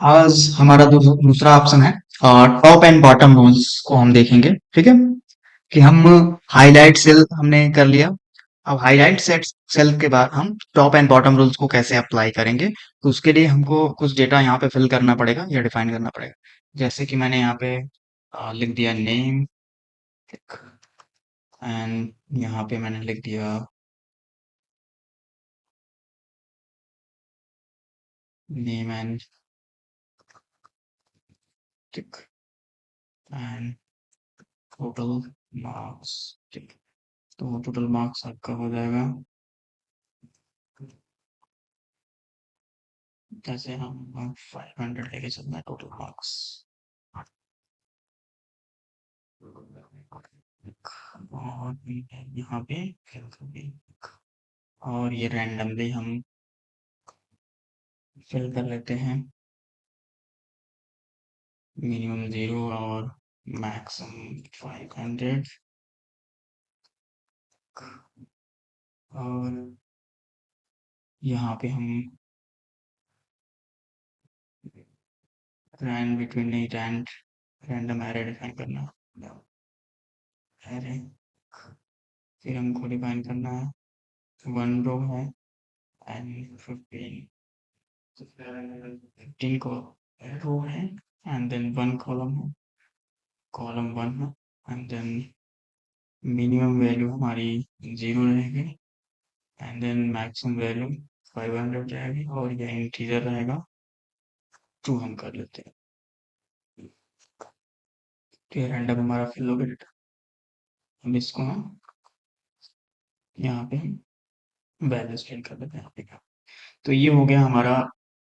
आज हमारा दूसरा ऑप्शन है टॉप एंड बॉटम रूल्स को हम देखेंगे। ठीक है कि हम हाईलाइट सेल हमने कर लिया। अब हाईलाइट सेट सेल के बाद हम टॉप एंड बॉटम रूल्स को कैसे अप्लाई करेंगे, तो उसके लिए हमको कुछ डेटा यहाँ पे फिल करना पड़ेगा या डिफाइन करना पड़ेगा। जैसे कि मैंने यहाँ पे लिख दिया नेम एंड यहाँ पे मैंने लिख दिया name and and total marks. ठीक, तो टोटल मार्क्स आपका हो जाएगा, जैसे हम 500 लेके चलना है टोटल मार्क्स। और यहाँ पे fill कर दें। और ये रैंडमली हम फिल कर लेते हैं, मिनिमम 0 और मैक्सिमम 500। और यहाँ पे हम रैंड बिटवीन नहीं रैंडम एरे डिफाइन करना एरे। फिर हमको डिफाइन करना है 1 रो है एंड 15 को रो है एंड देन 1 कॉलम है, कॉलम 1 है एंड देन मिनिमम वैल्यू हमारी 0 रहेगी एंड देन मैक्सिमम वैल्यू 500 रहेगी और ये इंटीजर रहेगा 2 हम कर लेते हैं। तो ये रैंडम हमारा फिल हो गया। हम इसको हम यहाँ पे वैल्यू फिल कर लेते हैं यहाँ पे। तो ये हो गया हमारा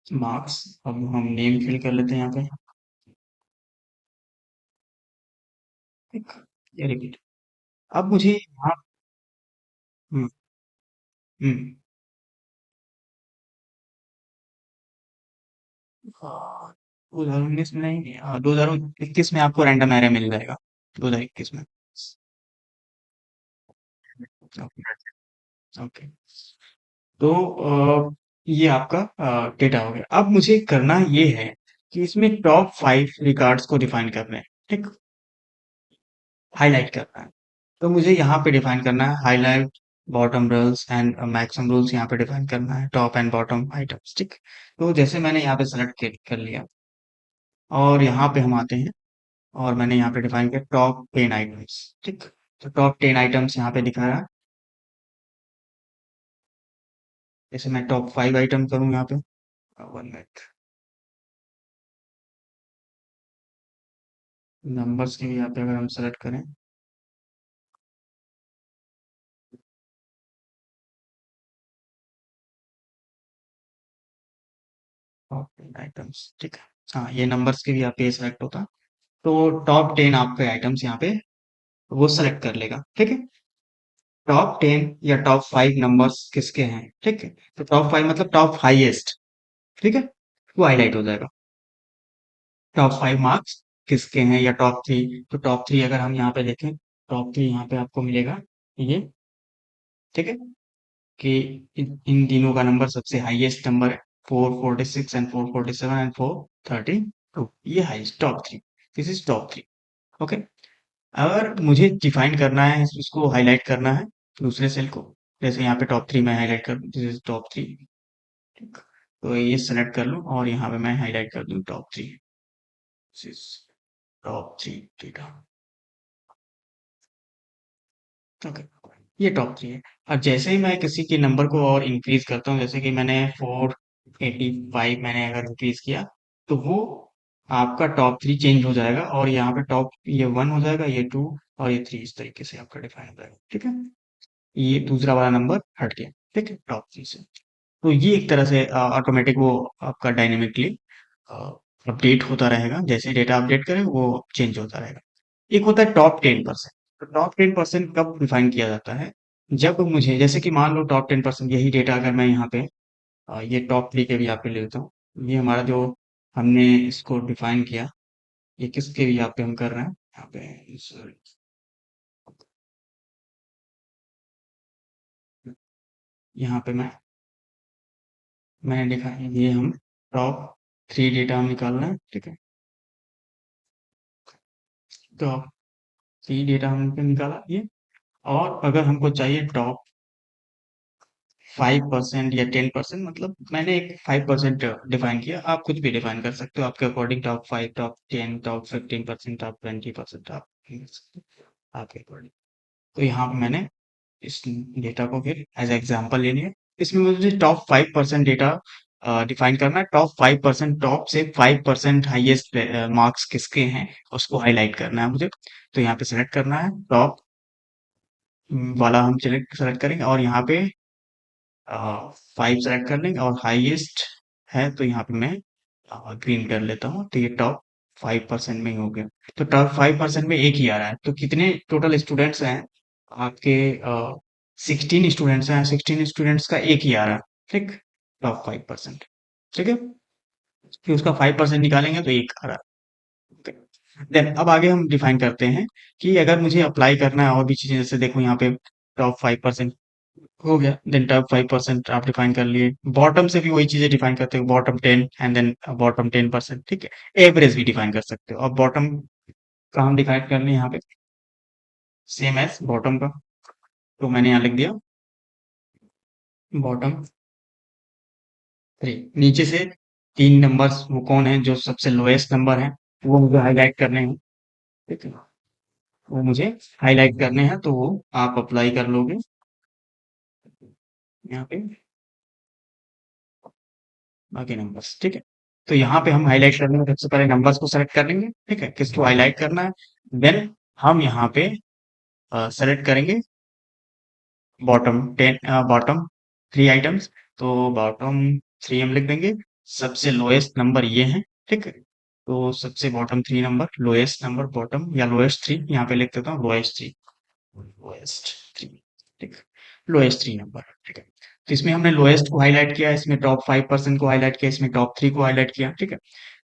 मार्क्स। अब हम नेम फिल कर लेते हैं यहाँ पे। ठीक, ये रिपीट। अब मुझे यहाँ हम्म, हम्म, 2019 में नहीं, 2021 में आपको रैंडम एरे मिल जाएगा, 2021 में। Okay, okay. तो ये आपका डेटा हो गया। अब मुझे करना ये है कि इसमें टॉप 5 रिकॉर्ड्स को डिफाइन करना है। ठीक, हाईलाइट करना है। तो मुझे यहाँ पे डिफाइन करना है highlight bottom rules and maximum rules, यहाँ पे डिफाइन करना है टॉप एंड बॉटम आइटम्स। ठीक, तो जैसे मैंने यहाँ पे सेलेक्ट कर लिया और यहाँ पे हम आते हैं और मैंने यहाँ पे डिफाइन किया टॉप 10 आइटम्स। ठीक, तो टॉप 10 आइटम्स यहाँ पे दिखा रहा है। जैसे मैं टॉप 5 आइटम करूँ यहाँ पे, 1 मिनट, नंबर्स के भी यहाँ पे अगर हम सेलेक्ट करें, टॉप 10 आइटम्स। ठीक है, हाँ ये नंबर्स के भी यहाँ पे सेलेक्ट होता है। तो टॉप 10 आपके आइटम्स यहाँ पे वो सेलेक्ट कर लेगा। ठीक है, टॉप 10 या टॉप 5 नंबर्स किसके हैं। ठीक है, तो टॉप 5 मतलब टॉप हाईएस्ट। ठीक है, वो हाईलाइट हो जाएगा। टॉप 5 मार्क्स किसके हैं या टॉप 3, तो टॉप 3 अगर हम यहाँ पे देखें, टॉप 3 यहाँ पे आपको मिलेगा ये। ठीक है, कि इन तीनों का नंबर सबसे हाईएस्ट नंबर है, 446 एंड 447 एंड 432। ये highest top 3, this is top 3। Okay, अगर मुझे डिफाइन करना है इसको हाईलाइट करना है दूसरे सेल को, जैसे यहाँ पे टॉप 3 में हाईलाइट कर दूं, दिस इज टॉप 3। ठीक, तो ये सेलेक्ट कर लूं और यहाँ पे मैं हाईलाइट कर दूं top 3, this is top 3 data. Okay, ये टॉप 3 है। अब जैसे ही मैं किसी के नंबर को और इंक्रीज करता हूँ, जैसे कि मैंने 485 मैंने अगर इंक्रीज किया, तो वो आपका टॉप 3 चेंज हो जाएगा और यहाँ पे टॉप ये 1 हो जाएगा, ये 2 और ये 3 इस तरीके से आपका डिफाइन हो जाएगा। ठीक है, ये दूसरा वाला नंबर हट गया। ठीक है, टॉप 3 से। तो ये एक तरह से ऑटोमेटिक वो आपका डायनेमिकली अपडेट होता रहेगा, जैसे डेटा अपडेट करें वो चेंज होता रहेगा। एक होता है टॉप 10%। तो टॉप 10% कब डिफाइन किया जाता है, जब मुझे जैसे कि मान लो टॉप 10% यही डेटा अगर मैं यहाँ पे ये टॉप 3 के भी यहाँ पे ले लेता हूँ, ये हमारा जो हमने इसको डिफाइन किया, ये किसके भी यहाँ पे हम कर रहे हैं, यहाँ पे यहाँ पे मैंने लिखा है ये हम 3 डेटा हम निकालना है, ठीक है। तो 3 डेटा हमने निकाला ये, और अगर हमको चाहिए टॉप 5% या 10%, मतलब मैंने एक 5% डिफाइन किया, आप कुछ भी डिफाइन कर सकते हो आपके according, top 5, top 10, top 15%, top 20%, आप कर सकते हो आपके अकॉर्डिंग। तो यहाँ पे मैंने इस डेटा को फिर एज एग्जांपल ले लिया। इसमें मुझे टॉप 5% डेटा डिफाइन करना है। टॉप 5%, टॉप से 5% हाईएस्ट मार्क्स किसके हैं उसको हाईलाइट करना है मुझे। तो यहाँ पे सेलेक्ट करना है टॉप वाला, हम सेलेक्ट करेंगे, और यहाँ पे 5 सेलेक्ट कर लेंगे, और हाईएस्ट है तो यहाँ पे मैं ग्रीन कर लेता हूँ। तो ये टॉप 5% में ही हो गया। तो टॉप 5% में एक ही आ रहा है। तो कितने टोटल स्टूडेंट्स हैं आपके? 16 स्टूडेंट्स हैं। 16 स्टूडेंट्स का एक ही आ रहा है, ठीक। टॉप 5%, ठीक है। फिर उसका 5% निकालेंगे तो एक आ रहा है। देन अब आगे हम डिफाइन करते हैं कि अगर मुझे अप्लाई करना है और भी चीजें, जैसे देखो यहाँ पे टॉप 5% हो गया। देन टॉप 5% आप डिफाइन कर लिए। बॉटम से भी वही चीजें डिफाइन करते हो, बॉटम 10 एंड देन बॉटम 10%, ठीक है। एवरेज भी डिफाइन कर सकते हो। अब बॉटम का हम डिफाइन कर लें यहाँ पे, सेम एज बॉटम का। तो मैंने यहाँ लिख दिया बॉटम 3। नीचे से 3 नंबर्स वो कौन है जो सबसे लोएस्ट नंबर है, वो मुझे हाईलाइट करने हैं, ठीक है। वो मुझे हाईलाइट करने हैं, तो वो आप अप्लाई कर लोगे यहाँ पे बाकी नंबर्स, ठीक है। तो यहाँ पे हम हाईलाइट करने में सबसे पहले नंबर्स को सेलेक्ट कर लेंगे, ठीक है, किसको हाईलाइट करना है। देन हम यहाँ पे सेलेक्ट करेंगे बॉटम 10, बॉटम 3 आइटम्स। तो बॉटम 3 हम लिख देंगे। सबसे लोएस्ट नंबर ये है, ठीक है। तो सबसे bottom 3 number, lowest number bottom, या लोएस्ट 3 यहाँ पे लिख देता हूँ, लोएस्ट 3, लोएस्ट 3, ठीक। लोएस्ट 3 नंबर, ठीक है। तो इसमें हमने लोएस्ट को हाईलाइट किया, इसमें टॉप 5% को हाईलाइट किया, इसमें टॉप 3 को हाईलाइट किया, ठीक है।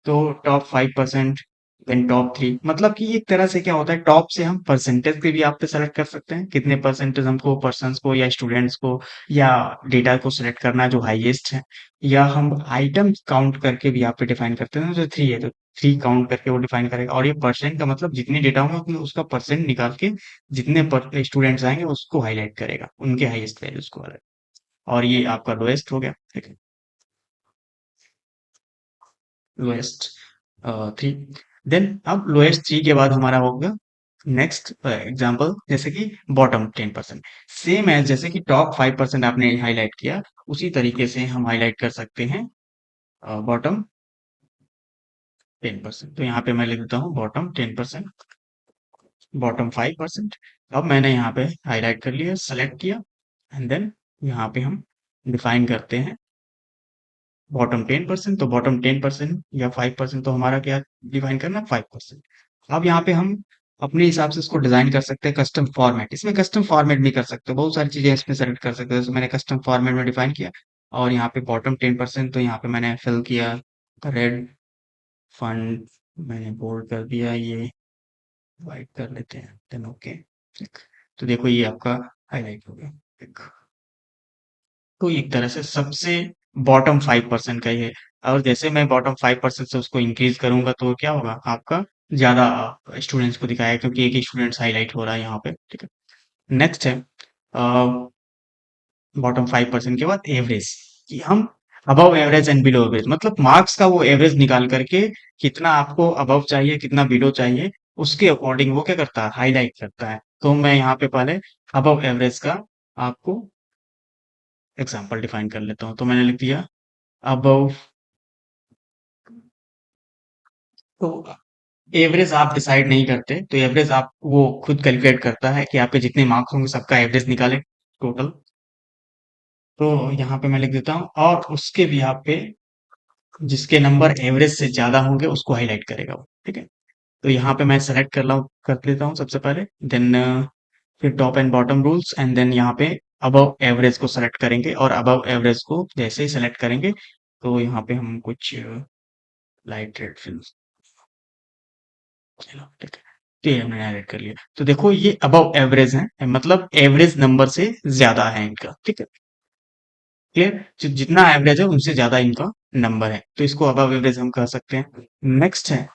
तो टॉप 5%, देन टॉप 3, मतलब कि एक तरह से क्या होता है, टॉप से हम परसेंटेज भी आप पे सेलेक्ट कर सकते हैं, कितने परसेंटेज हमको पर्सन्स को या स्टूडेंट्स को या डेटा को सिलेक्ट करना है जो हाईएस्ट है। या हम आइटम काउंट करके भी आप पे डिफाइन करते हैं, जो 3 है तो 3 काउंट करके वो डिफाइन करेगा। और ये परसेंट का मतलब जितने डेटा होंगे उतने उसका परसेंट निकाल के जितने स्टूडेंट्स आएंगे उसको हाईलाइट करेगा, उनके हाईएस्ट वैल्यूज को हाईलाइट। और ये आपका लोएस्ट हो गया, ठीक है, लोएस्ट 3। देन अब लोएस्ट 3 के बाद हमारा होगा नेक्स्ट एग्जांपल, जैसे कि बॉटम 10%। सेम है जैसे कि टॉप 5% आपने हाईलाइट किया, उसी तरीके से हम हाईलाइट कर सकते हैं बॉटम 10%। तो यहाँ पे मैं लिख देता हूँ बॉटम 10%, बॉटम 5%। अब मैंने यहाँ पे हाईलाइट कर लिया, सेलेक्ट किया, एंड देन यहाँ पे हम डिफाइन करते हैं बॉटम 10%। तो बॉटम 10% या 5%, तो हमारा क्या डिफाइन करना है, 5%। अब यहाँ पे हम अपने हिसाब से इसको डिजाइन कर सकते हैं कस्टम फॉर्मेट। इसमें कस्टम फॉर्मेट भी कर सकते हो, बहुत सारी चीजें इसमें सेलेक्ट कर सकते हो। जैसे मैंने कस्टम फॉर्मेट में डिफाइन किया, और यहाँ पे बॉटम 10%, तो यहाँ पे मैंने फिल किया रेड फंड, मैंने बोल्ड कर दिया, ये वाइट कर लेते हैं, देन ओके। तो देखो ये आपका हाईलाइट हो गया, ठीक। तो एक तरह से सबसे बॉटम 5% का ही है। और जैसे मैं बॉटम 5% से उसको इंक्रीज करूंगा तो क्या होगा, आपका ज्यादा स्टूडेंट्स को दिखाएगा, क्योंकि एक ही स्टूडेंट्स हाईलाइट हो रहा है यहाँ पे, ठीक है। नेक्स्ट है बॉटम 5% के बाद एवरेज, कि हम above average and below average, मतलब मार्क्स का वो एवरेज निकाल करके कितना आपको अबव चाहिए कितना बिलो चाहिए, उसके अकॉर्डिंग वो क्या करता है, हाईलाइट करता है। तो मैं यहाँ पे पहले अबव एवरेज का आपको एग्जांपल डिफाइन कर लेता हूँ। तो मैंने लिख दिया अबव, तो एवरेज आप डिसाइड नहीं करते, तो एवरेज आप वो खुद कैलकुलेट करता है कि आपके जितने मार्क्स होंगे सबका एवरेज निकाले टोटल। तो यहाँ पे मैं लिख देता हूँ, और उसके भी आप पे जिसके नंबर एवरेज से ज्यादा होंगे उसको हाईलाइट करेगा वो, ठीक है। तो यहाँ पे मैं सेलेक्ट कर लेता हूँ सबसे पहले, देन फिर top and bottom rules, and then यहाँ पे अबव एवरेज को सेलेक्ट करेंगे, और अबव एवरेज को जैसे ही सेलेक्ट करेंगे तो यहाँ पे हम कुछ लाइट रेड फिल, चलो ठीक है, तो ये हमने हाईलाइट कर लिया। तो देखो ये अबव एवरेज है, मतलब एवरेज नंबर से ज्यादा है इनका, ठीक है, क्लियर। जितना एवरेज है उनसे ज्यादा इनका नंबर है, तो इसको अबव एवरेज हम कह सकते हैं। नेक्स्ट है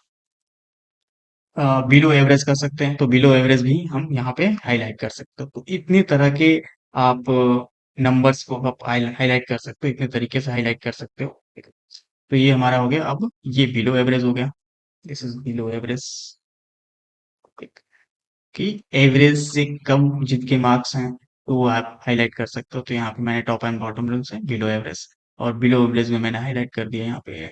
बिलो एवरेज कर सकते हैं, तो बिलो एवरेज भी हम यहाँ पे हाईलाइट कर सकते हो। तो इतने तरह के आप नंबर्स को आप हाईलाइट कर सकते हो, इतने तरीके से हाईलाइट कर सकते हो। तो ये हमारा हो गया। अब ये बिलो एवरेज हो गया, दिस इज बिलो एवरेज। कि एवरेज से कम जिनके मार्क्स हैं तो वो आप हाईलाइट कर सकते हो। तो यहाँ पे मैंने टॉप एंड बॉटम रूल्स है, बिलो एवरेज, और बिलो एवरेज में मैंने हाईलाइट कर दिया यहाँ पे।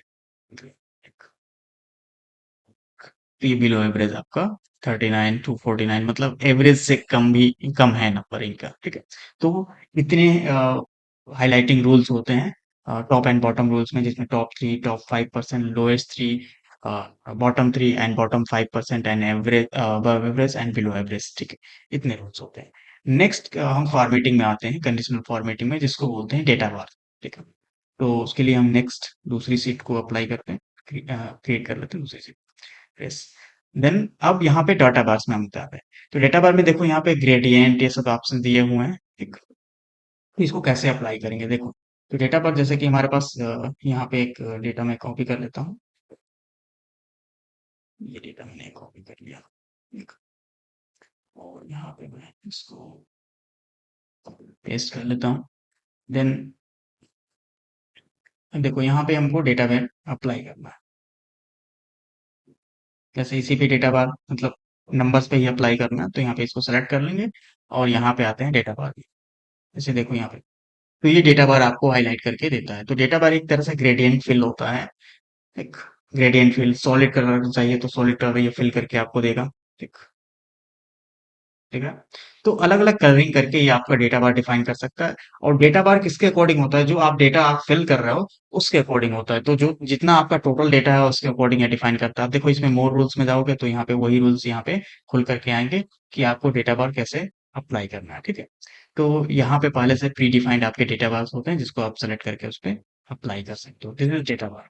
तो ये बिलो एवरेज आपका 39 टू 49, मतलब एवरेज से कम भी कम है नंबर इनका, ठीक है। तो इतने हाईलाइटिंग रूल्स होते हैं टॉप एंड बॉटम रूल्स में, जिसमें top 3, top 5%, lowest 3, bottom 3 and bottom 5% and average, above average and below average, ठीक है। इतने रूल्स होते हैं। नेक्स्ट हम फॉर्मेटिंग में आते हैं, कंडीशनल फॉर्मेटिंग में, जिसको बोलते हैं डेटा बार, ठीक है। तो उसके लिए हम नेक्स्ट दूसरी सीट को अप्लाई करते हैं, क्रिएट कर लेते हैं दूसरी सीट। यस। देन अब यहाँ पे डाटा बार्स में हम आते हैं। तो डेटा बार में देखो, यहाँ पे ग्रेडियंट ये सब ऑप्शन दिए हुए हैं, ठीक। तो इसको कैसे अप्लाई करेंगे देखो। तो डेटा बार जैसे कि हमारे पास यहाँ पे एक डेटा मैं कॉपी कर लेता हूँ। ये डेटा मैंने कॉपी कर लिया, ठीक। और यहाँ पे मैं इसको पेस्ट कर लेता हूँ। देन देखो, यहाँ पे हमको डेटा बार अप्लाई करना है। जैसे इसी पे डेटा बार मतलब नंबर्स पे ही अप्लाई करना है, तो यहाँ पे इसको सेलेक्ट कर लेंगे और यहाँ पे आते हैं डेटा बार। जैसे देखो यहाँ पे, तो ये डेटा बार आपको हाईलाइट करके देता है। तो डेटा बार एक तरह से ग्रेडियंट फिल होता है, एक ग्रेडियंट फिल। सॉलिड कलर चाहिए तो सॉलिड कलर ये फिल करके आपको देगा, ठीक। ठीक है। तो अलग अलग कलरिंग करके ये आपका डेटा बार डिफाइन कर सकता है। और डेटा बार किसके अकॉर्डिंग होता है, जो आप डेटा आप फिल कर रहे हो उसके अकॉर्डिंग होता है। तो जो जितना आपका टोटल डेटा है उसके अकॉर्डिंग ये डिफाइन करता है। आप देखो, इसमें मोर रूल्स में जाओगे तो यहाँ पे वही रूल्स यहाँ पे खुल करके आएंगे कि आपको डेटा बार कैसे अप्लाई करना है, ठीक है। तो यहाँ पे पहले से प्री डिफाइंड आपके डेटा बार्स होते हैं, जिसको आप सेलेक्ट करके उस पर अप्लाई कर सकते हो। दिस इज डेटा बार।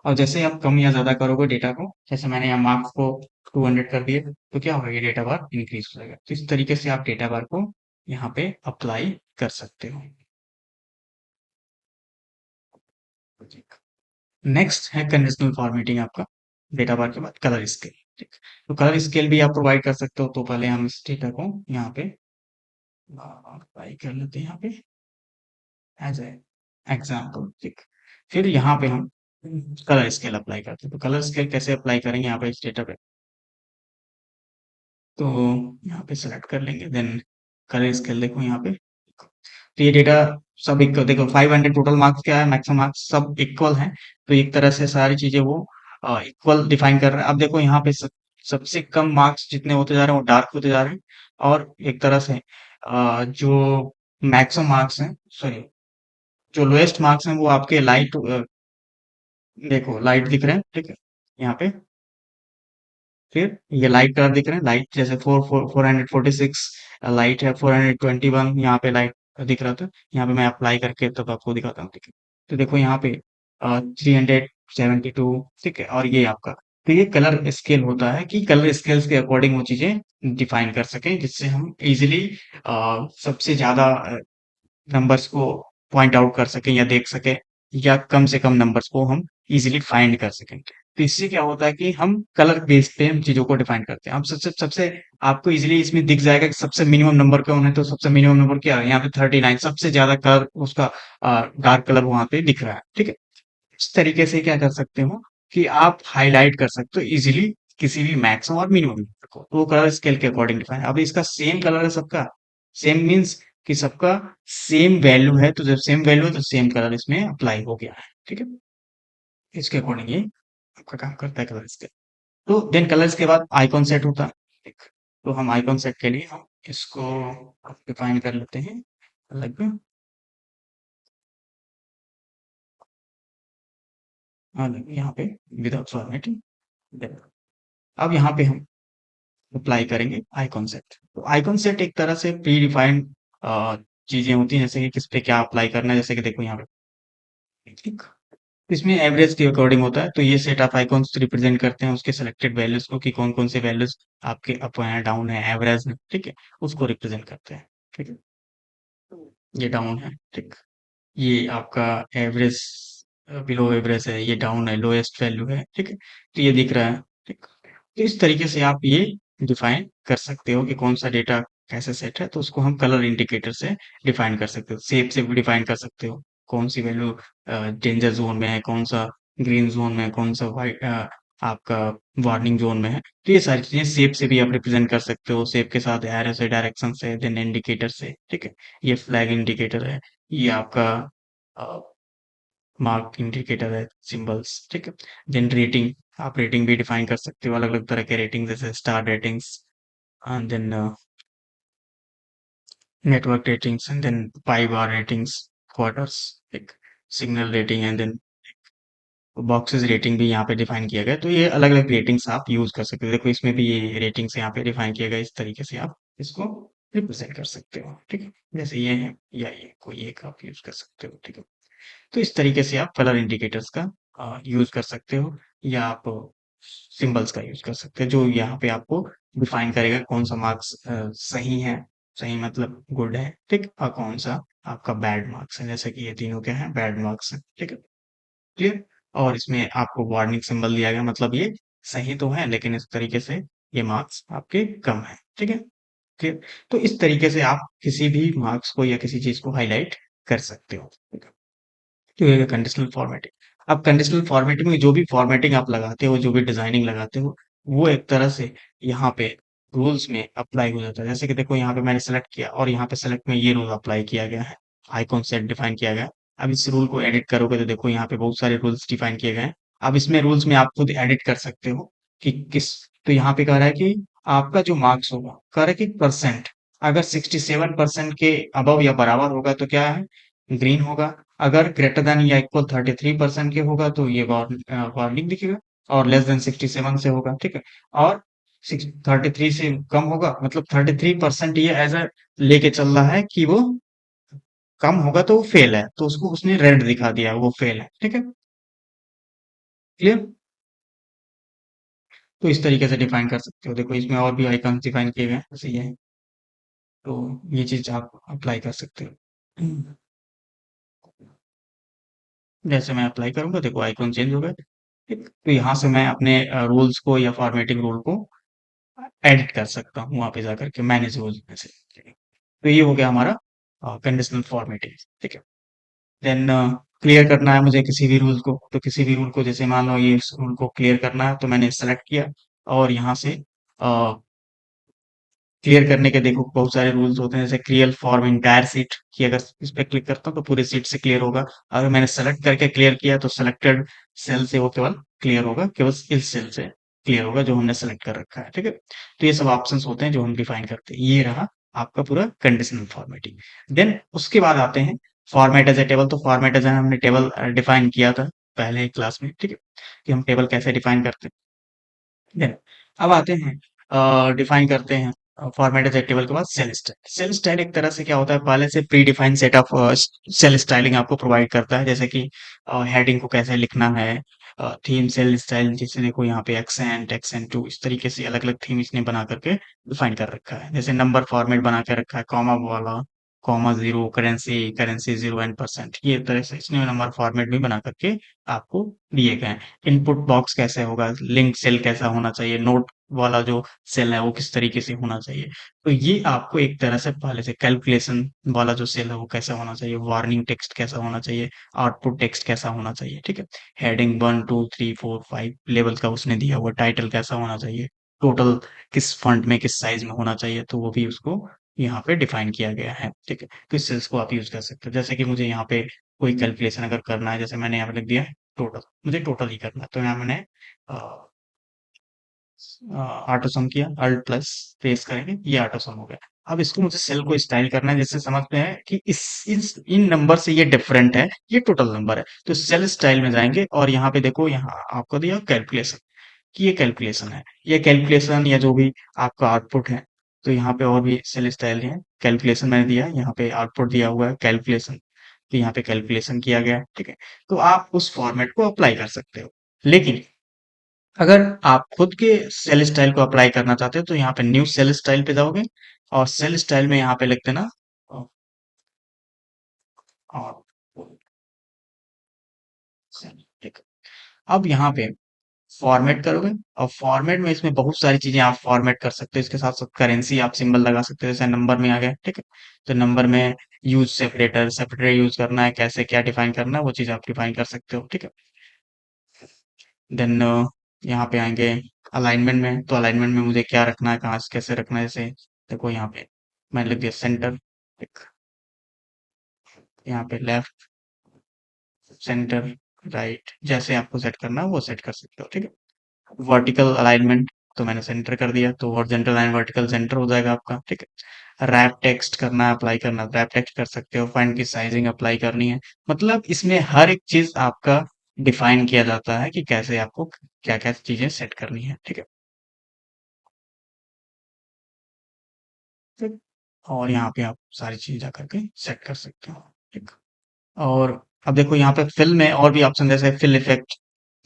और जैसे आप कम या ज्यादा करोगे डेटा को, जैसे मैंने यहाँ मार्क्स को 200 कर दिए, तो क्या होगा, ये डेटा बार इंक्रीज हो जाएगा। तो इस तरीके से आप डेटा बार को यहाँ पे अप्लाई कर सकते हो। नेक्स्ट है कंडीशनल फॉर्मेटिंग आपका, डेटा बार के बाद कलर स्केल, ठीक। तो कलर स्केल भी आप प्रोवाइड कर सकते हो। तो पहले हम इस डेटा को यहाँ पे अप्लाई कर लेते हैं, यहाँ पे एज ए एग्जाम्पल, ठीक। फिर यहाँ पे हम कलर स्केल अप्लाई करते हैं। तो कलर स्केल कैसे अप्लाई करेंगे यहाँ पे इस डेटा पे, तो यहाँ पे सेलेक्ट कर लेंगे। देन कलर स्केल देखो यहाँ पे, तो ये डेटा सब इक्वल, देखो 500 टोटल मार्क्स क्या है, मैक्सिमम मार्क्स सब इक्वल हैं। तो एक तरह से सारी चीजें वो इक्वल डिफाइन कर रहे हैं। अब देखो यहाँ पे सबसे कम मार्क्स जितने होते जा रहे हैं वो डार्क होते जा रहे हैं, और एक तरह से जो मैक्सिमम मार्क्स हैं, सॉरी, जो लोएस्ट मार्क्स हैं वो आपके लाइट, देखो लाइट दिख रहे हैं, ठीक है। यहाँ पे फिर ये लाइट कलर दिख रहे हैं, लाइट जैसे 446 लाइट है, 421 यहाँ पे लाइट दिख रहा था। यहाँ पे मैं अप्लाई करके तब आपको दिखाता हूँ, ठीक है। तो देखो यहाँ पे 372, ठीक है। और ये आपका, तो ये कलर स्केल होता है कि कलर स्केल्स के अकॉर्डिंग वो चीजें डिफाइन कर सकें, जिससे हम इजिली सबसे ज्यादा नंबर्स को पॉइंट आउट कर सकें या देख सकें, या कम से कम नंबर्स को हम इजीली फाइंड कर सकें। तो इससे क्या होता है कि हम कलर बेस पे हम चीजों को डिफाइन करते हैं। अब सबसे सबसे आपको इजीली इसमें दिख जाएगा कि सबसे मिनिमम नंबर कौन है। तो सबसे मिनिमम नंबर क्या है, यहाँ पे 39, सबसे ज्यादा कलर उसका डार्क कलर वहां पे दिख रहा है, ठीक है। इस तरीके से क्या कर सकते हो कि आप हाईलाइट कर सकते हो इजीली किसी भी मैक्सिमम और मिनिमम नंबर को, तो वो कलर स्केल के अकॉर्डिंग डिफाइन। अब इसका सेम कलर है सबका, सेम मीन्स कि सबका सेम वैल्यू है। तो जब सेम वैल्यू है तो सेम कलर इसमें अप्लाई हो गया है, ठीक है। इसके अकॉर्डिंग ये आपका काम करता है कलर स्केल। तो देन कलर्स के बाद आइकॉन सेट होता है, ठीक। तो हम आइकॉन सेट के लिए हम इसको डिफाइन कर लेते हैं अलग में, अलग यहाँ पे विदाउट फॉर्मेटिंग। अब यहाँ पे हम अप्लाई करेंगे आइकॉन सेट। तो आइकॉन सेट एक तरह से प्री डिफाइंड चीजें होती हैं, जैसे कि किस पे क्या अप्लाई करना है। जैसे कि देखो यहाँ पे, ठीक। इसमें एवरेज के अकॉर्डिंग होता है। तो ये सेट ऑफ आइकॉन्स रिप्रेजेंट करते हैं उसके सिलेक्टेड वैल्यूज को, कि कौन कौन से वैल्यूज आपके अप है, डाउन है, एवरेज है, ठीक है। उसको रिप्रेजेंट करते हैं, ठीक है। ये डाउन है, ठीक। ये आपका एवरेज बिलो एवरेज है, ये डाउन है, लोएस्ट वैल्यू है, ठीक है? तो ये दिख रहा है, ठीक। तो इस तरीके से आप ये डिफाइन कर सकते हो कि कौन सा डेटा कैसे सेट है, तो उसको हम कलर इंडिकेटर से डिफाइन कर सकते हो, शेप से भी डिफाइन कर सकते हो, कौन सी वैल्यू डेंजर जोन में है, कौन सा ग्रीन जोन में है, कौन सा व्हाइट आपका वार्निंग जोन में है। तो ये सारी चीजें शेप से भी आप रिप्रेजेंट कर सकते हो, शेप के साथ एरो से, डायरेक्शन से, देन इंडिकेटर से, ठीक है? ये फ्लैग इंडिकेटर है, ये आपका मार्क इंडिकेटर है, सिंबल्स, ठीक है? देन रेटिंग, आप रेटिंग भी डिफाइन कर सकते हो, अलग अलग तरह के रेटिंग, जैसे star ratings, and then network ratings, and then pie bar ratings, quarters, एक signal rating, and then boxes rating भी यहाँ पे डिफाइन किया गया है। तो ये अलग अलग रेटिंग्स आप यूज कर सकते हो, देखो इसमें भी ये रेटिंग्स यहाँ पे डिफाइन किया गया है, इस तरीके से आप इसको रिप्रेजेंट कर सकते हो, ठीक है? जैसे ये है, या ये कोई एक आप यूज कर सकते हो, ठीक है? तो इस तरीके से आप कलर इंडिकेटर्स का यूज कर सकते हो, या आप सिंबल्स का यूज कर सकते हो, जो यहाँ पे आपको डिफाइन करेगा कौन सा मार्क्स सही है, सही मतलब गुड है, ठीक, और कौन सा आपका बैड मार्क्स है, जैसे कि ये तीनों क्या है, बैड मार्क्स है, ठीक है? क्लियर? और इसमें आपको वार्निंग सिंबल दिया गया, मतलब ये सही तो है, लेकिन इस तरीके से ये मार्क्स आपके कम है, ठीक है? क्लियर? तो इस तरीके से आप किसी भी मार्क्स को या किसी चीज को हाईलाइट कर सकते हो, ठीक है? तो ये कंडीशनल फॉर्मेटिंग। अब कंडीशनल फॉर्मेटिंग में जो भी फॉर्मेटिंग आप लगाते हो, जो भी डिजाइनिंग लगाते हो, वो एक तरह से यहाँ पे रूल्स में अप्लाई हो जाता है। जैसे कि देखो यहाँ पे मैंने सेलेक्ट किया और यहाँ पे सेलेक्ट में ये रूल अप्लाई किया गया है, आइकॉन सेट डिफाइन किया गया है। अब इस रूल को एडिट करोगे तो देखो यहाँ पे बहुत सारे रूल्स डिफाइन किए गए हैं। अब इसमें रूल्स में आप खुद एडिट कर सकते हो कि किस, तो यहाँ पे कह रहा है कि आपका जो मार्क्स होगा, कह रहा है कि परसेंट, अगर 67% के अबव या बराबर होगा तो क्या है, ग्रीन होगा। अगर ग्रेटर देन या इक्वल 33% के होगा तो ये वार्निंग दिखेगा, और लेस देन 67 से होगा, ठीक है? और 33 से कम होगा, मतलब 33% ये एज अ लेके चल रहा है कि वो कम होगा तो वो फेल है, तो उसको उसने रेड दिखा दिया, वो फेल है, ठीक है? क्लियर? तो इस तरीके से डिफाइन कर सकते हो, देखो इसमें और भी आइकन डिफाइन किए गए हैं, जैसे ये है। तो ये चीज आप अप्लाई कर सकते हो। जैसे मैं अप्लाई करूंगा, देखो आइकन चेंज हो गए, ठीक? तो यहाँ से मैं अपने रूल्स को या फॉर्मेटिंग रूल को एडिट कर सकता हूँ, वहां पे जाकर के मैनेज रूल्स में से, ठीक है? तो ये हो गया हमारा कंडीशनल फॉर्मेटिंग, ठीक है? देन क्लियर करना है मुझे किसी भी रूल को, तो किसी भी रूल को, जैसे मान लो ये इस रूल को क्लियर करना है, तो मैंने सेलेक्ट किया और यहाँ से क्लियर करने के देखो बहुत सारे रूल्स होते हैं, जैसे क्लियर फॉर्म इंटायर सीट, कि अगर इस पे क्लिक करता हूँ तो पूरे सीट से क्लियर होगा। अगर मैंने सेलेक्ट करके क्लियर किया तो सिलेक्टेड सेल से वो केवल क्लियर होगा, केवल इस सेल से क्लियर होगा जो हमने सेलेक्ट कर रखा है, ठीक है? तो ये सब ऑप्शंस होते हैं जो हम डिफाइन करते हैं। ये रहा आपका पूरा कंडीशनल फॉर्मेटिंग। देन उसके बाद आते हैं फॉर्मेट एज ए टेबल। तो फॉर्मेट एज हमने टेबल डिफाइन किया था पहले क्लास में, ठीक है? कि हम टेबल कैसे डिफाइन करते हैं। देन अब आते हैं डिफाइन करते हैं फॉर्मेट एज टेबल के बाद सेल स्टाइल। सेल स्टाइल एक तरह से क्या होता है, पहले से predefined set of cell styling आपको प्रोवाइड करता है, जैसे कि हेडिंग को कैसे लिखना है, थीम सेल स्टाइल, जैसे देखो यहाँ पे एक्सेंट, एक्सेंट टू, इस तरीके से अलग अलग थीम इसने बना करके डिफाइन कर रखा है। जैसे नंबर फॉर्मेट बना के रखा है, कॉमा वाला, comma zero, currency, currency zero and percent, ये तरह से इसने नंबर फॉर्मेट भी बना करके आपको दिए गए हैं। इनपुट बॉक्स कैसे होगा, लिंक सेल कैसा होना चाहिए, नोट वाला जो सेल है वो किस तरीके से होना चाहिए, तो ये आपको एक तरह से पहले से कैलकुलेशन वाला जो सेल है वो कैसा होना चाहिए, वार्निंग टेक्स्ट कैसा होना चाहिए, आउटपुट टेक्स्ट कैसा होना चाहिए, ठीक है? हेडिंग 1 2 3 4 5 लेवल का उसने दिया हुआ, टाइटल कैसा होना चाहिए, टोटल किस फंड में किस साइज में होना चाहिए, तो वो भी उसको यहाँ पे डिफाइन किया गया है, ठीक है? तो इस सेल्स को आप यूज कर सकते हो। जैसे कि मुझे यहाँ पे कोई कैलकुलेशन अगर करना है, जैसे मैंने यहाँ पे लिख दिया है टोटल, मुझे टोटल ही करना है, तो यहाँ मैंने ऑटो सम किया, अल्ट प्लस प्रेस करेंगे, ये ऑटो सम हो गया। अब इसको मुझे सेल को स्टाइल करना है, जिससे समझ में है कि इस इन नंबर से ये डिफरेंट है, ये टोटल नंबर है, तो सेल स्टाइल में जाएंगे और यहाँ पे देखो, यहाँ आपको दिया कैलकुलेशन, कि ये कैलकुलेशन है, ये कैलकुलेशन या जो भी आपका आउटपुट है। तो यहाँ पे और भी सेल स्टाइल है, कैलकुलेशन मैंने दिया है, यहाँ पे आउटपुट दिया हुआ है कैलकुलेशन, तो यहाँ पे कैलकुलेशन किया गया है, ठीक है? तो आप उस फॉर्मेट को अप्लाई कर सकते हो। लेकिन अगर आप खुद के सेल स्टाइल को अप्लाई करना चाहते हो तो यहाँ पे न्यू सेल स्टाइल पे जाओगे और सेल स्टाइल में यहाँ पे लिख देना अब यहाँ पे फॉर्मेट करोगे, और फॉर्मेट में इसमें बहुत सारी चीजें आप फॉर्मेट कर सकते हो, इसके साथ साथ करेंसी आप सिंबल लगा सकते हो, जैसे नंबर में आ गया, ठीक है। तो नंबर में यूज सेपरेटर, सेपरेटर यूज करना है, कैसे क्या डिफाइन करना है, वो चीज आप डिफाइन कर सकते हो, ठीक है। देन यहाँ पे आएंगे अलाइनमेंट में, तो अलाइनमेंट में मुझे क्या रखना है, कहाँ से कैसे रखना है, जैसे देखो यहाँ पे मैंने लिख दिया सेंटर, यहाँ पे लेफ्ट, सेंटर, राइट, जैसे आपको सेट करना है वो सेट कर सकते हो, ठीक है। वर्टिकल अलाइनमेंट, तो मैंने सेंटर कर दिया, तो हॉरिजॉन्टल लाइन वर्टिकल सेंटर हो जाएगा आपका, ठीक है। रैप टेक्स्ट करना है, अप्लाई करना है, रैप टेक्स्ट कर सकते हो, फाइंड की साइजिंग अप्लाई करनी है, मतलब इसमें हर एक चीज आपका डिफाइन किया जाता है कि कैसे आपको क्या क्या चीजें सेट करनी है, ठीक है। ठीक। और यहाँ पे आप सारी चीज जाकर के सेट कर सकते हो, ठीक। और अब देखो यहाँ पे फिल में और भी ऑप्शन, जैसे फिल इफेक्ट,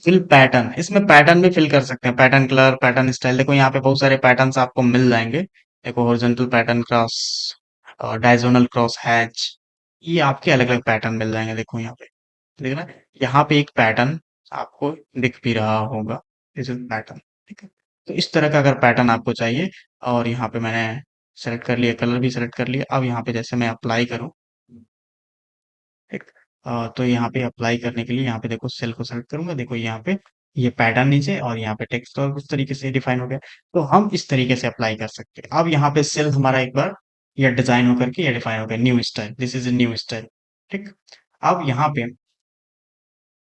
फिल पैटर्न, इसमें पैटर्न भी फिल कर सकते हैं, पैटर्न कलर, पैटर्न स्टाइल, देखो यहाँ पे बहुत सारे पैटर्न्स आपको मिल जाएंगे। देखो हॉरिजॉन्टल पैटर्न क्रॉस, और डायगोनल क्रॉस हैच, ये आपके अलग अलग पैटर्न मिल जाएंगे, देखो यहाँ पे, देखना, यहाँ पे एक पैटर्न आपको दिख भी रहा होगा, दिस इज पैटर्न, ठीक है। तो इस तरह का अगर पैटर्न आपको चाहिए, और यहाँ पे मैंने सेलेक्ट कर लिया, कलर भी सेलेक्ट कर लिया, अब यहाँ पे जैसे मैं अप्लाई करूँ, ठीक। तो यहाँ पे अप्लाई करने के लिए यहाँ पे देखो सेल को सेलेक्ट करूंगा, देखो यहाँ पे ये पैटर्न नीचे, और यहाँ पे टेक्स्ट और उस तरीके से डिफाइन हो गया। तो हम इस तरीके से अप्लाई कर सकते हैं। अब यहाँ पे सेल हमारा एक बार ये डिजाइन होकर के ये डिफाइन हो गया, new style, this is a new style, ठीक। अब यहाँ पे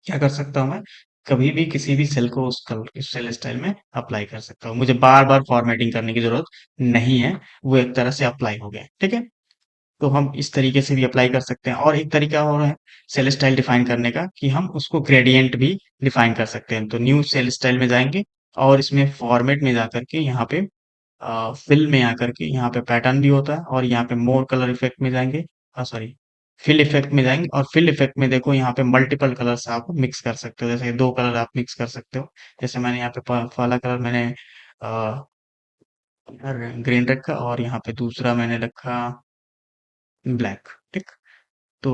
क्या कर सकता हूँ मैं, कभी भी किसी भी सेल को उस कलर सेल स्टाइल में अप्लाई कर सकता हूँ, मुझे बार बार फॉर्मेटिंग करने की जरूरत नहीं है, वो एक तरह से अप्लाई हो गया, ठीक है। तो हम इस तरीके से भी अप्लाई कर सकते हैं, और एक तरीका और है सेल स्टाइल डिफाइन करने का, कि हम उसको ग्रेडियंट भी डिफाइन कर सकते हैं। तो न्यू सेल स्टाइल में जाएंगे, और इसमें फॉर्मेट में जाकर के यहाँ पे फिल में आकर के यहाँ पे पैटर्न भी होता है, और यहाँ पे मोर कलर इफेक्ट में जाएंगे, सॉरी, फिल इफेक्ट में जाएंगे, और फिल इफेक्ट में देखो यहाँ पे मल्टीपल कलर्स आप मिक्स कर सकते हो, जैसे दो कलर आप मिक्स कर सकते हो, जैसे मैंने यहाँ पे पहला कलर मैंने ग्रीन रखा, और यहाँ पे दूसरा मैंने रखा ब्लैक, ठीक। तो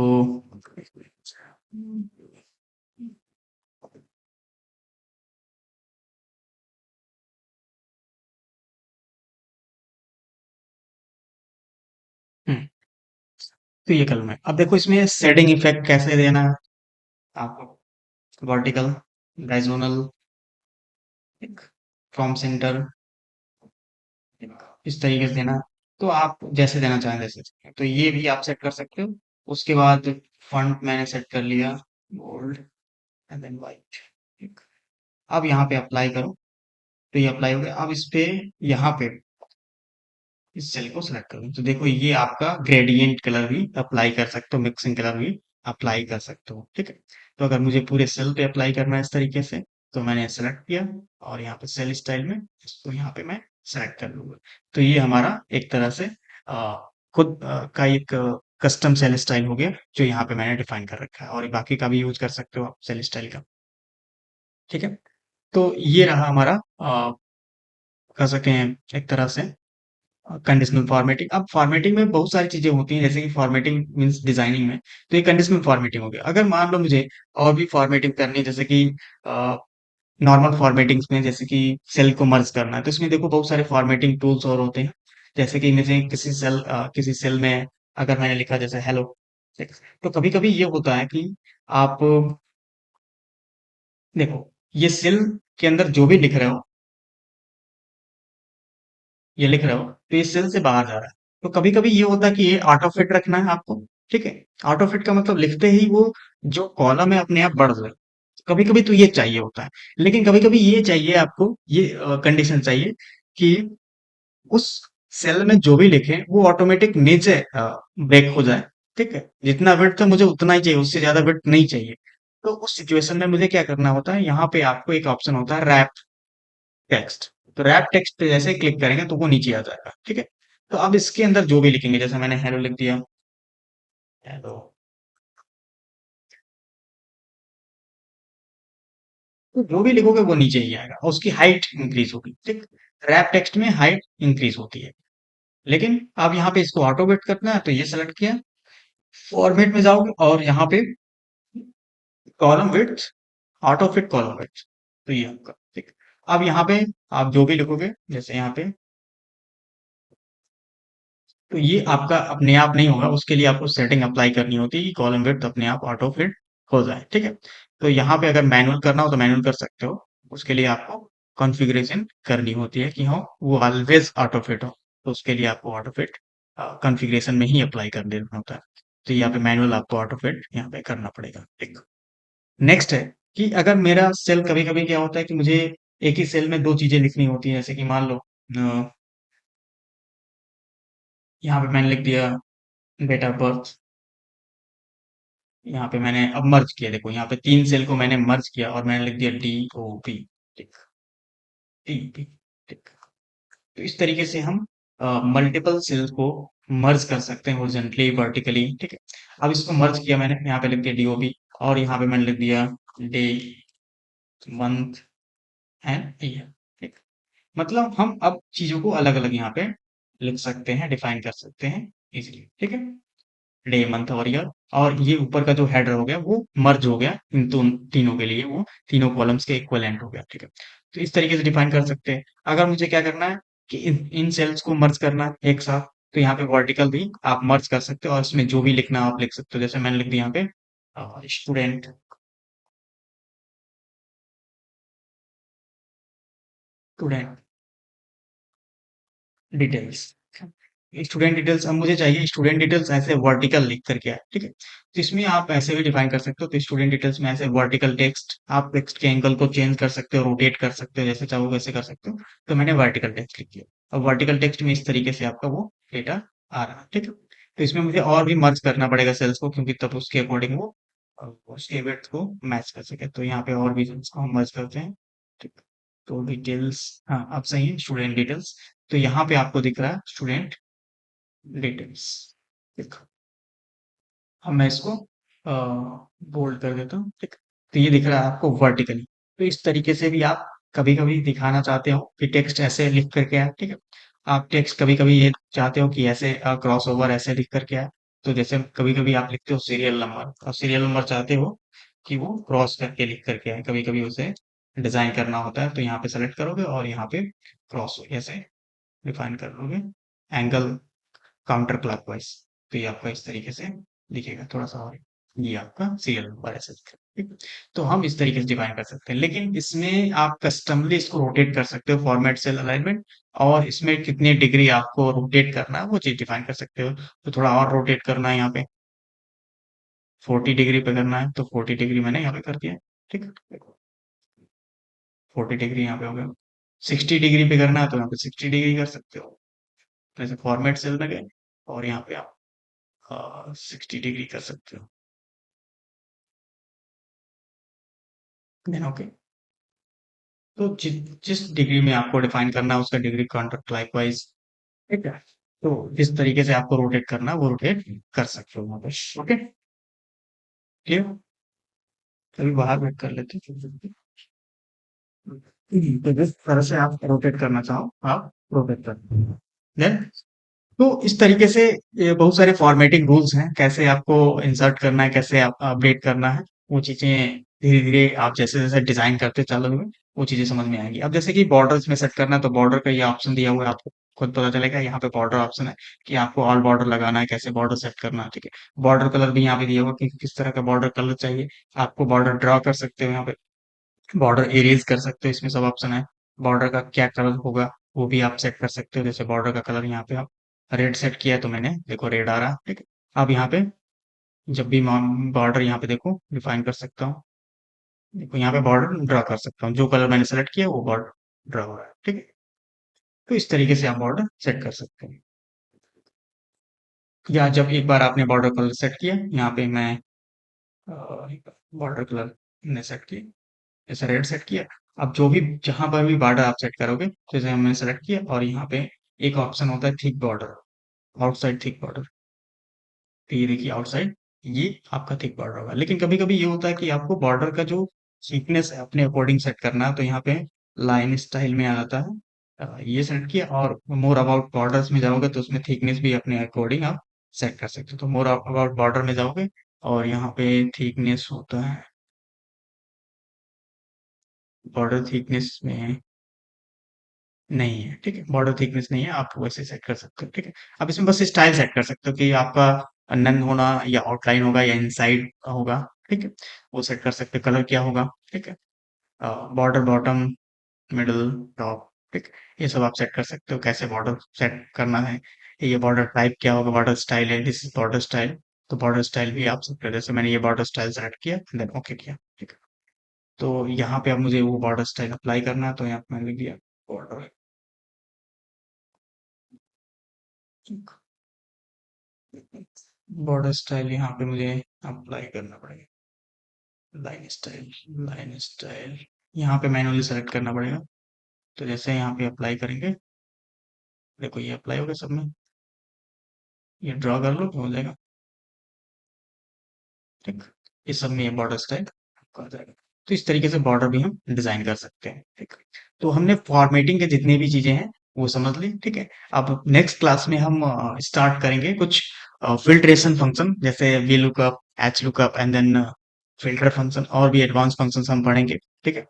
हम्म, तो ये कलर में, अब देखो इसमें शेडिंग इफेक्ट कैसे देना है आपको, वर्टिकल, डायगोनल, फ्रॉम सेंटर, इस तरीके से देना है। तो आप जैसे देना चाहें वैसे, तो ये भी आप सेट कर सकते हो। उसके बाद फॉन्ट मैंने सेट कर लिया, बोल्ड एंड देन वाइट। अब यहाँ पे अप्लाई करो, तो ये अप्लाई हो गया। अब इस पे यहाँ पे इस सेल को सिलेक्ट करूँ, तो देखो ये आपका ग्रेडियंट कलर भी अप्लाई कर सकते हो, मिक्सिंग कलर भी अप्लाई कर सकते हो, ठीक है। तो अगर मुझे पूरे सेल पे अप्लाई करना है इस तरीके से, तो मैंने सेलेक्ट किया, और यहाँ पे सेल स्टाइल में इसको यहाँ पे मैं सेलेक्ट कर लूंगा। तो ये हमारा एक तरह से खुद का एक कस्टम सेल स्टाइल हो गया, जो यहाँ पे मैंने डिफाइन कर रखा है, और बाकी का भी यूज कर सकते हो आप सेल स्टाइल का, ठीक है। तो ये रहा हमारा कह सकते हैं एक तरह से कंडीशनल फॉर्मेटिंग। अब फॉर्मेटिंग में बहुत सारी चीजें होती हैं, जैसे कि फॉर्मेटिंग मींस डिजाइनिंग में, तो ये कंडीशनल फॉर्मेटिंग हो गया। अगर मान लो मुझे और भी फॉर्मेटिंग करनी है, जैसे कि नॉर्मल फॉर्मेटिंग्स में, जैसे कि सेल को मर्ज करना है, तो इसमें देखो बहुत सारे फॉर्मेटिंग टूल्स और होते हैं। जैसे कि मुझे किसी सेल में अगर मैंने लिखा जैसे हेलो, तो कभी कभी ये होता है कि आप देखो ये सेल के अंदर जो भी लिख रहे हो, ये लिख रहे हो, तो ये सेल से बाहर जा रहा है। तो कभी कभी ये होता है कि ये ऑटो फिट रखना है आपको, ठीक है। ऑटो फिट का मतलब लिखते ही वो जो कॉलम है अपने आप बढ़ जाए, कभी कभी तो ये चाहिए होता है। लेकिन कभी कभी ये चाहिए आपको, ये कंडीशन चाहिए कि उस सेल में जो भी लिखे वो ऑटोमेटिक नीचे ब्रेक हो जाए, ठीक है। जितना विड्थ है मुझे उतना ही चाहिए, उससे ज्यादा विड्थ नहीं चाहिए। तो उस सिचुएशन में मुझे क्या करना होता है, यहाँ पे आपको एक ऑप्शन होता है रैप टेक्स्ट। तो रैप टेक्स्ट पे जैसे क्लिक करेंगे तो वो नीचे आ जाएगा, ठीक है। तो अब इसके अंदर जो भी लिखेंगे, जैसे मैंने हेलो लिख दिया, हेलो, तो जो भी लिखोगे वो नीचे ही आएगा, और उसकी हाइट इंक्रीज होगी, ठीक। रैप टेक्स्ट में हाइट इंक्रीज होती है। लेकिन अब यहाँ पे इसको ऑटो वेट करना है, तो ये सेलेक्ट किया, फॉर्मेट में जाओगे, और यहाँ पे column width auto fit column width. तो ये आपका ठीक। अब यहाँ पे आप जो भी लिखोगे, जैसे यहाँ पे, तो ये आपका अपने आप नहीं होगा, उसके लिए आपको सेटिंग अप्लाई करनी होती है कि कॉलम विड्थ अपने आप ऑटो फिट हो जाए, ठीक है। तो यहाँ पे अगर मैनुअल करना हो तो मैनुअल कर सकते हो, उसके लिए आपको कॉन्फ़िगरेशन करनी होती है कि हाँ वो ऑलवेज ऑटो फिट हो। तो उसके लिए आपको ऑटो फिट कॉन्फ़िगरेशन में ही अप्लाई कर देना होता है। तो यहाँ पे मैनुअल आपको ऑटो फिट यहाँ पे करना पड़ेगा, ठीक। नेक्स्ट है कि अगर मेरा सेल, कभी कभी क्या होता है कि मुझे एक ही सेल में दो चीजें लिखनी होती है, जैसे कि मान लो यहाँ पे मैंने लिख दिया डेट ऑफ बर्थ, यहाँ पे मैंने अब मर्ज किया, देखो यहाँ पे तीन सेल को मैंने मर्ज किया और मैंने लिख दिया DOP, ठीक, DP, ठीक। तो इस तरीके से हम मल्टीपल सेल्स को मर्ज कर सकते हैं हॉरिजॉन्टली वर्टिकली, ठीक है। अब इसको मर्ज किया मैंने, यहाँ पे लिख दिया DOP और यहाँ पे मैंने लिख दिया डे, मंथ एंड ईयर, ठीक। मतलब हम अब चीजों को अलग अलग यहाँ पे लिख सकते हैं, डिफाइन कर सकते हैं इजीली, ठीक है। डे, मंथ और ईयर, और ये ऊपर का जो हेडर हो गया वो मर्ज हो गया इन तीनों के लिए, वो तीनों कॉलम्स के इक्वलेंट हो गया, ठीक है। तो इस तरीके से डिफाइन कर सकते हैं। अगर मुझे क्या करना है कि इन सेल्स को मर्ज करना है एक साथ, तो यहाँ पे वर्टिकल भी आप मर्ज कर सकते हो और इसमें जो भी लिखना आप लिख सकते हो, जैसे मैंने लिख दिया यहाँ पे student, student details, student details. अब मुझे चाहिए स्टूडेंट डिटेल्स ऐसे वर्टिकल लिख करके आए, ठीक है। तो इसमें आप ऐसे भी डिफाइन कर सकते हो, तो स्टूडेंट डिटेल्स में ऐसे वर्टिकल टेक्स्ट, आप टेक्स्ट के एंगल को चेंज कर सकते हो, रोटेट कर सकते हो, जैसे चाहो वैसे कर सकते हो। तो मैंने वर्टिकल टेक्स्ट लिख दिया, अब वर्टिकल टेक्स्ट में इस तरीके से आपका वो डेटा आ रहा है, ठीक है। तो इसमें मुझे और भी मर्ज करना पड़ेगा सेल्स को, क्योंकि तब उसके अकॉर्डिंग वो उसके वेट को मैच कर सके। तो यहाँ पे और भी सेल्स को हम मर्ज करते हैं, ठीक। तो डिटेल्स, हाँ अब सही है, स्टूडेंट डिटेल्स। तो यहाँ पे आपको दिख रहा है स्टूडेंट डिटेल्स, देखो। अब मैं इसको बोल्ड कर देता हूँ, ठीक। तो ये दिख रहा है आपको वर्टिकली। तो इस तरीके से भी आप कभी कभी दिखाना चाहते हो कि टेक्स्ट ऐसे लिख करके आए, ठीक है। आप टेक्स्ट कभी कभी ये चाहते हो कि ऐसे क्रॉस ओवर ऐसे लिख करके आए। तो जैसे कभी कभी आप लिखते हो सीरियल नंबर, और सीरियल नंबर चाहते हो कि वो क्रॉस करके लिख करके आए, कभी कभी उसे डिजाइन करना होता है। तो यहाँ पे सेलेक्ट करोगे और यहाँ पे क्रॉस ऐसे डिफाइन कर लोगे, एंगल काउंटर क्लॉकवाइज। तो ये आपका इस तरीके से दिखेगा थोड़ा सा, और ये आपका सीरियल नंबर ऐसे दिखेगा, ठीक है। तो हम इस तरीके से डिफाइन कर सकते हैं, लेकिन इसमें आप कस्टमली इसको रोटेट कर सकते हो, फॉर्मेट सेल अलाइनमेंट, और इसमें कितने डिग्री आपको रोटेट करना है वो चीज डिफाइन कर सकते हो। तो थोड़ा और रोटेट करना है यहाँ पे, 40 डिग्री पे करना है, तो 40 डिग्री मैंने यहाँ पे कर दिया, ठीक है। 40 डिग्री यहाँ पे हो गया। 60 डिग्री पे करना है तो यहाँ पे 60 डिग्री कर सकते हो, जैसे फॉर्मेट सेल में गए और यहाँ पे आप 60 डिग्री कर सकते हो, देन ओके। तो जिस डिग्री में आपको डिफाइन करना है उसका डिग्री काउंटर क्लॉकवाइज, ठीक है। तो जिस तरीके से आपको रोटेट करना है वो रोटेट कर सकते हो वहां पे, ओके। क्लियर। चलिए बाहर वेट कर लेते हैं। तो जिस तरह से आप रोटेट करना चाहो आप रोटेट कर, देन। तो इस तरीके से ये बहुत सारे फॉर्मेटिंग रूल्स हैं, कैसे आपको इंसर्ट करना है, कैसे आप अपडेट करना है, वो चीजें धीरे धीरे आप जैसे जैसे डिजाइन करते चलोगे वो चीजें समझ में आएंगी। अब जैसे कि बॉर्डर्स में सेट करना है, तो बॉर्डर का ये ऑप्शन दिया हुआ है, आपको खुद पता चलेगा। यहाँ पे बॉर्डर ऑप्शन है कि आपको ऑल बॉर्डर लगाना है, कैसे बॉर्डर सेट करना है, ठीक है। बॉर्डर कलर भी यहाँ पे दिया हुआ कि किस तरह का बॉर्डर कलर चाहिए। आपको बॉर्डर ड्रॉ कर सकते हो यहाँ पे, बॉर्डर इरेज कर सकते हो, इसमें सब ऑप्शन है। बॉर्डर का क्या कलर होगा वो भी आप सेट कर सकते हो, जैसे बॉर्डर का कलर यहाँ पे आप रेड सेट किया है, तो मैंने देखो रेड आ रहा, ठीक है। अब यहाँ पे जब भी बॉर्डर यहाँ पे देखो डिफाइन कर सकता हूँ, देखो यहाँ पे बॉर्डर ड्रा कर सकता हूँ, जो कलर मैंने सेलेक्ट किया वो बॉर्डर ड्रा हो रहा है, ठीक है। तो इस तरीके से आप बॉर्डर सेट कर सकते हैं। या जब एक बार आपने बॉर्डर कलर सेट किया, यहाँ पे मैं बॉर्डर कलर ने सेट किया, जैसे रेड सेट किया। अब जो भी जहां पर भी बॉर्डर आप सेट करोगे, तो जैसे हमने सेलेक्ट किया और यहाँ पे एक ऑप्शन होता है thick border, outside thick border. तो ये देखिए आउटसाइड, ये आपका थिक बॉर्डर होगा। लेकिन कभी कभी ये होता है कि आपको बॉर्डर का जो थिकनेस है अपने अकॉर्डिंग सेट करना है, तो यहाँ पे लाइन स्टाइल में आ जाता है। ये सेट किया और मोर अबाउट बॉर्डर्स में जाओगे तो उसमें थिकनेस भी अपने अकॉर्डिंग आप सेट कर सकते हो। तो मोर अबाउट बॉर्डर में जाओगे और यहाँ पे थिकनेस होता है बॉर्डर थिकनेस में नहीं है, ठीक है, बॉर्डर थिकनेस नहीं है, आप वैसे सेट कर सकते हो, ठीक है। आप इसमें बस स्टाइल सेट कर सकते हो कि आपका नन होना या आउटलाइन होगा या इनसाइड होगा, ठीक है, वो सेट कर सकते हो, कलर क्या होगा, ठीक है, बॉर्डर बॉटम, मिडल, टॉप, ठीक, ये सब आप सेट कर सकते हो, कैसे बॉर्डर सेट करना है, ये बॉर्डर टाइप क्या होगा, बॉर्डर स्टाइल है, दिस इज बॉर्डर स्टाइल, तो बॉर्डर स्टाइल भी आप सकते हो, जैसे मैंने ये बॉर्डर स्टाइल सेलेक्ट किया देन ओके किया, ठीक है। तो यहाँ पे अब मुझे वो बॉर्डर स्टाइल अप्लाई करना है, तो यहाँ पे मैंने लिख दिया बॉर्डर, बॉर्डर स्टाइल यहाँ पे मुझे अप्लाई करना पड़ेगा, लाइन स्टाइल यहाँ पे मैनुअली सेलेक्ट करना पड़ेगा, तो जैसे यहाँ पे अप्लाई करेंगे, देखो ये अप्लाई होगा सब में, ये ड्रॉ कर लो तो हो जाएगा, ठीक, इस सब में ये बॉर्डर स्टाइल आ जाएगा। तो इस तरीके से बॉर्डर भी हम डिजाइन कर सकते हैं, ठीक। तो हमने फॉर्मेटिंग के जितने भी चीजें हैं वो समझ ली, ठीक है। अब नेक्स्ट क्लास में हम स्टार्ट करेंगे कुछ फिल्ट्रेशन फंक्शन, जैसे V lookup, H lookup and then filter function, और भी एडवांस फंक्शन हम पढ़ेंगे, ठीक है।